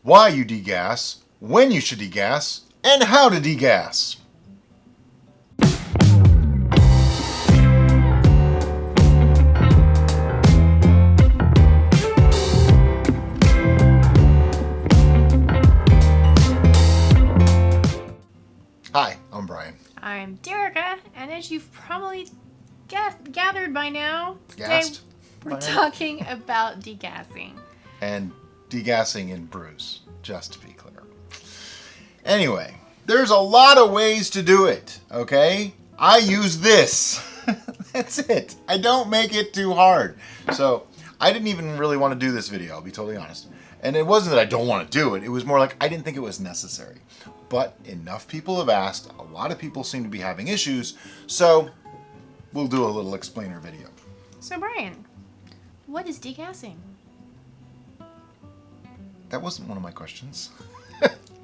why you degas, when you should degas, and how to degas. Hi, I'm Brian. I'm Derica, and as you've probably gathered by now, today Gassed? we're talking about degassing. And degassing in brews, just to be clear. Anyway, there's a lot of ways to do it, okay? I use this. That's it. I don't make it too hard. So I didn't even really want to do this video, I'll be totally honest. And it wasn't that I don't want to do it. It was more like I didn't think it was necessary. But enough people have asked. A lot of people seem to be having issues. So we'll do a little explainer video. So Brian, what is degassing? That wasn't one of my questions.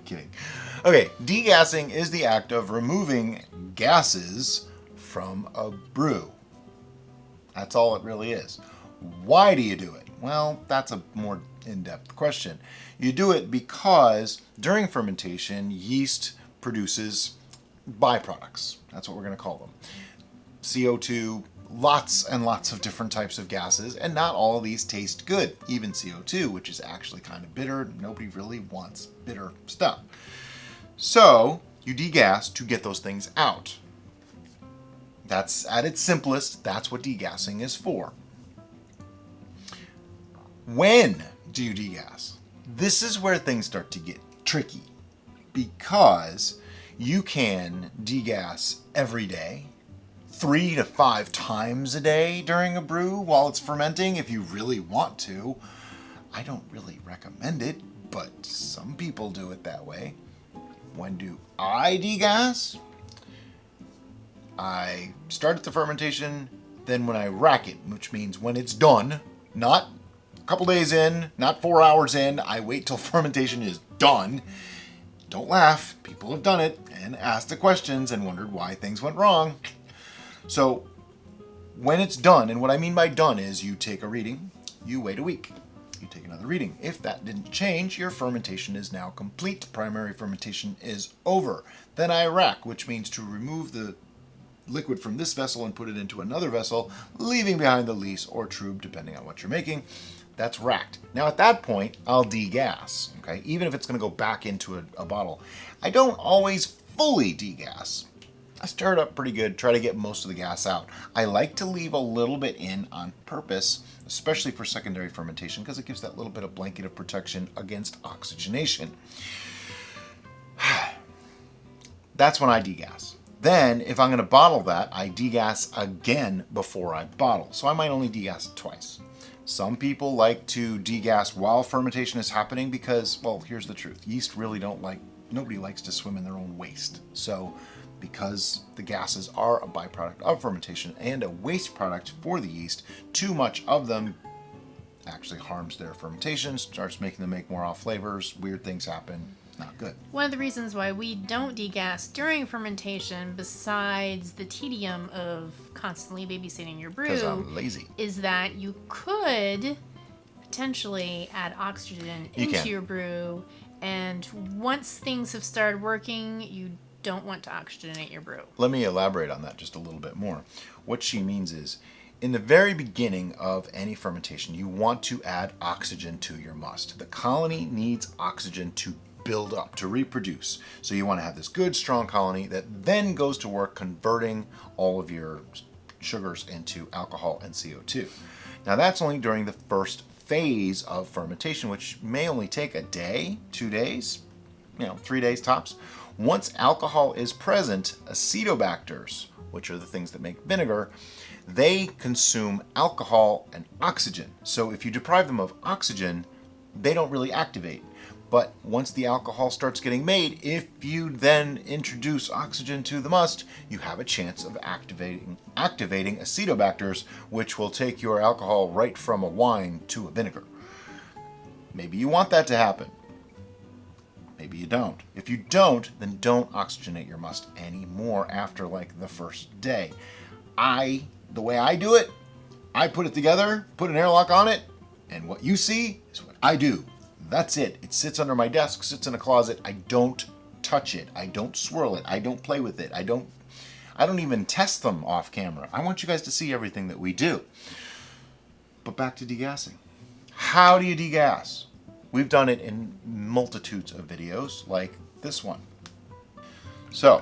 Kidding. Okay, degassing is the act of removing gases from a brew. That's all it really is. Why do you do it? Well, that's a more in-depth question. You do it because during fermentation, yeast produces byproducts. That's what we're going to call them. CO2, lots and lots of different types of gases, and not all of these taste good. Even CO2, which is actually kind of bitter. Nobody really wants bitter stuff. So you degas to get those things out. That's at its simplest. That's what degassing is for. When do you degas? This is where things start to get tricky, because you can degas every day, 3 to 5 times a day during a brew while it's fermenting if you really want to. I don't really recommend it, but some people do it that way. When do I degas? I start the fermentation, then when I rack it, which means when it's done, not a couple days in, not 4 hours in, I wait till fermentation is done. Don't laugh, people have done it and asked the questions and wondered why things went wrong. So when it's done, and what I mean by done is you take a reading, you wait a week, you take another reading. If that didn't change, your fermentation is now complete. Primary fermentation is over. Then I rack, which means to remove the liquid from this vessel and put it into another vessel, leaving behind the lees or trub, depending on what you're making. That's racked. Now at that point, I'll degas, okay? Even if it's gonna go back into a bottle. I don't always fully degas. I stir it up pretty good, try to get most of the gas out. I like to leave a little bit in on purpose, especially for secondary fermentation, because it gives that little bit of blanket of protection against oxygenation. That's when I degas. Then, if I'm going to bottle that, I degas again before I bottle. So I might only degas twice. Some people like to degas while fermentation is happening because, well, here's the truth. Yeast really nobody likes to swim in their own waste. So because the gases are a byproduct of fermentation and a waste product for the yeast, too much of them actually harms their fermentation, starts making them make more off flavors, weird things happen. Not good. One of the reasons why we don't degas during fermentation, besides the tedium of constantly babysitting your brew, Because I'm lazy. is that you could potentially add oxygen into your brew, and once things have started working, you don't want to oxygenate your brew. Let me elaborate on that just a little bit more. What she means is, in the very beginning of any fermentation, you want to add oxygen to your must. The colony needs oxygen to build up, to reproduce. So you want to have this good, strong colony that then goes to work converting all of your sugars into alcohol and CO2. Now that's only during the first phase of fermentation, which may only take a day, 2 days, 3 days tops. Once alcohol is present, acetobacters, which are the things that make vinegar, they consume alcohol and oxygen. So if you deprive them of oxygen, they don't really activate. But once the alcohol starts getting made, if you then introduce oxygen to the must, you have a chance of activating acetobacters, which will take your alcohol right from a wine to a vinegar. Maybe you want that to happen. Maybe you don't. If you don't, then don't oxygenate your must anymore after like the first day. The way I do it, I put it together, put an airlock on it, and what you see is what I do. That's it. It sits under my desk, sits in a closet. I don't touch it. I don't swirl it. I don't play with it. I don't even test them off camera. I want you guys to see everything that we do. But back to degassing. How do you degas? We've done it in multitudes of videos like this one. So,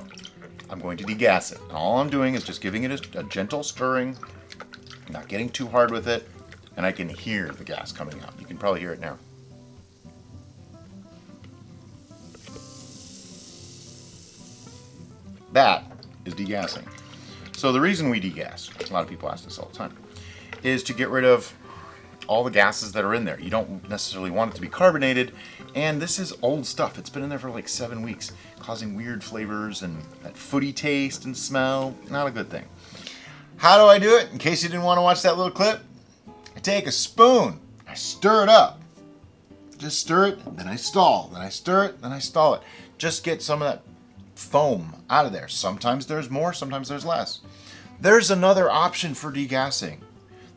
I'm going to degas it. All I'm doing is just giving it a gentle stirring, not getting too hard with it, and I can hear the gas coming out. You can probably hear it now. That is degassing. So the reason we degas, a lot of people ask this all the time, is to get rid of all the gases that are in there. You don't necessarily want it to be carbonated, and this is old stuff. It's been in there for like 7 weeks, causing weird flavors and that footy taste and smell. Not a good thing. How do I do it? In case you didn't want to watch that little clip, I take a spoon, I stir it up. Just stir it, then I stall. Then I stir it, then I stall it. Just get some of that foam out of there. Sometimes there's more, sometimes there's less. There's another option for degassing.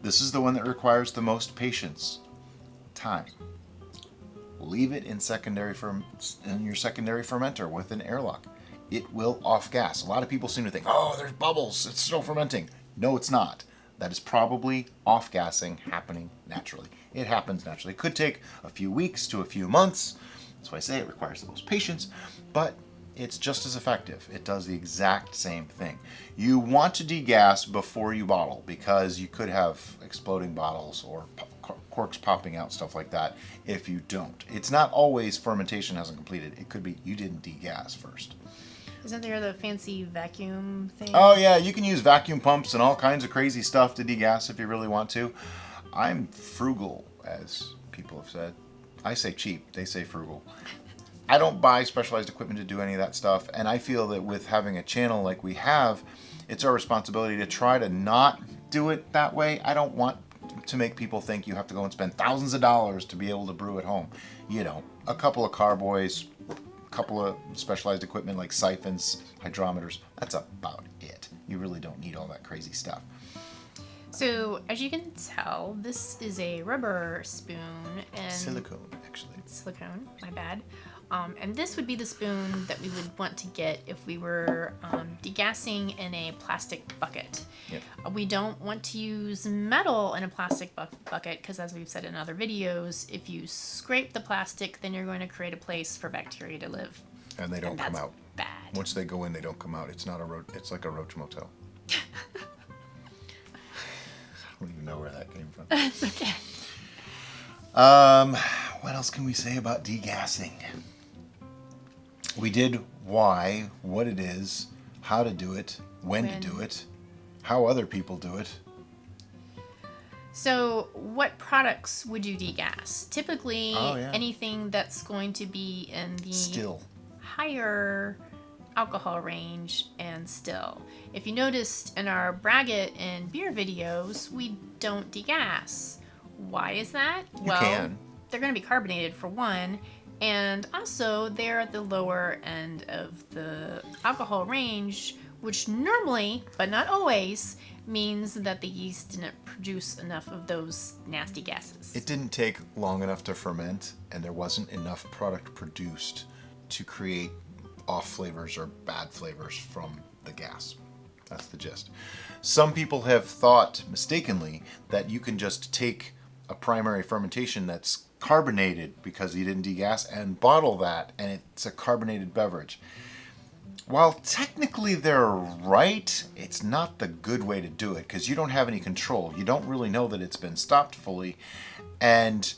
This is the one that requires the most patience. Time. Leave it in your secondary fermenter with an airlock. It will off gas. A lot of people seem to think, oh, there's bubbles, it's still fermenting. No, it's not. That is probably off gassing happening naturally. It happens naturally. It could take a few weeks to a few months. That's why I say it requires the most patience, but it's just as effective. It does the exact same thing. You want to degas before you bottle because you could have exploding bottles or corks popping out, stuff like that, if you don't. It's not always fermentation hasn't completed. It could be you didn't degas first. Isn't there the fancy vacuum thing? Oh yeah, you can use vacuum pumps and all kinds of crazy stuff to degas if you really want to. I'm frugal, as people have said. I say cheap, they say frugal. I don't buy specialized equipment to do any of that stuff, and I feel that with having a channel like we have, it's our responsibility to try to not do it that way. I don't want to make people think you have to go and spend thousands of dollars to be able to brew at home. You don't. A couple of carboys, a couple of specialized equipment like siphons, hydrometers, that's about it. You really don't need all that crazy stuff. So, as you can tell, this is a rubber spoon and Silicone, actually. Silicone, my bad. And this would be the spoon that we would want to get if we were degassing in a plastic bucket. Yep. We don't want to use metal in a plastic bucket because, as we've said in other videos, if you scrape the plastic, then you're going to create a place for bacteria to live. And they don't come out. Bad. Once they go in, they don't come out. It's not it's like a roach motel. I don't even know where that came from. That's okay. What else can we say about degassing? We did why, what it is, how to do it, when to do it, how other people do it. So, what products would you degas? Typically, anything that's going to be in the higher alcohol range and still. If you noticed in our braggot and beer videos, we don't degas. Why is that? Well, they're going to be carbonated for one, and also they're at the lower end of the alcohol range, which normally, but not always, means that the yeast didn't produce enough of those nasty gases. It didn't take long enough to ferment, and there wasn't enough product produced to create off flavors or bad flavors from the gas. That's the gist. Some people have thought mistakenly that you can just take a primary fermentation that's carbonated because you didn't degas and bottle that, and it's a carbonated beverage. While technically they're right, it's not the good way to do it because you don't have any control. You don't really know that it's been stopped fully, and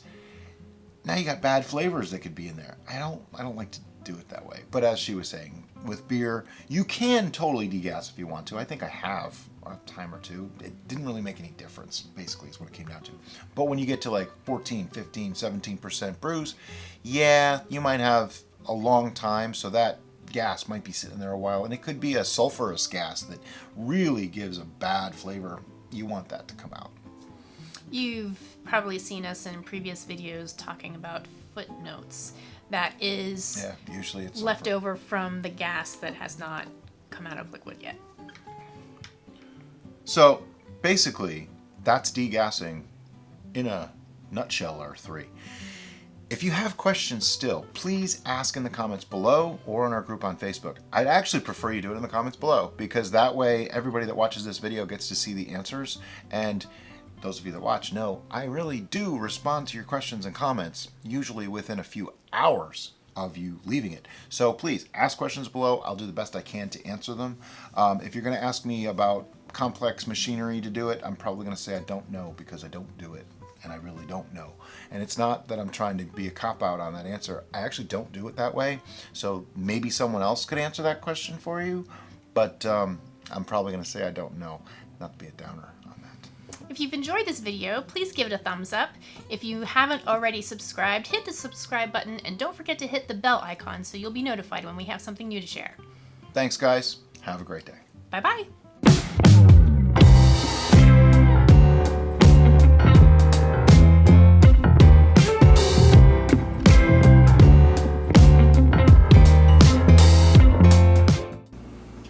now you got bad flavors that could be in there. I don't like to do it that way. But as she was saying, with beer, you can totally degas if you want to. I think I have a time or two. It didn't really make any difference, basically, is what it came down to. But when you get to like 14, 15, 17% brews, yeah, you might have a long time, so that gas might be sitting there a while, and it could be a sulfurous gas that really gives a bad flavor. You want that to come out. You've probably seen us in previous videos talking about footnotes. That is usually it's left over from the gas that has not come out of liquid yet. So basically, that's degassing in a nutshell, or three. If you have questions still, please ask in the comments below or in our group on Facebook. I'd actually prefer you do it in the comments below, because that way everybody that watches this video gets to see the answers. And those of you that watch know I really do respond to your questions and comments, usually within a few hours of you leaving it. So please ask questions below. I'll do the best I can to answer them. If you're going to ask me about complex machinery to do it, I'm probably going to say I don't know, because I don't do it. And I really don't know. And it's not that I'm trying to be a cop-out on that answer. I actually don't do it that way. So maybe someone else could answer that question for you. But I'm probably going to say I don't know. Not to be a downer on that. If you've enjoyed this video, please give it a thumbs up. If you haven't already subscribed, hit the subscribe button. And don't forget to hit the bell icon so you'll be notified when we have something new to share. Thanks, guys. Have a great day. Bye-bye.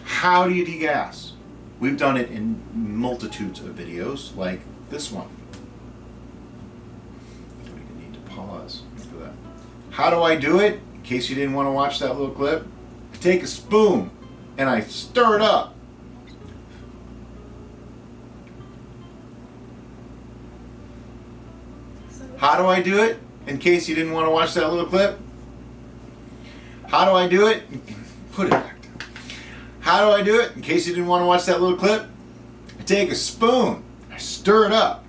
How do you degas? We've done it in multitudes of videos, like this one. I don't even need to pause for that. How do I do it? In case you didn't want to watch that little clip, I take a spoon and I stir it up. How do I do it? In case you didn't want to watch that little clip. How do I do it? Put it back down. How do I do it? In case you didn't want to watch that little clip, I take a spoon, I stir it up.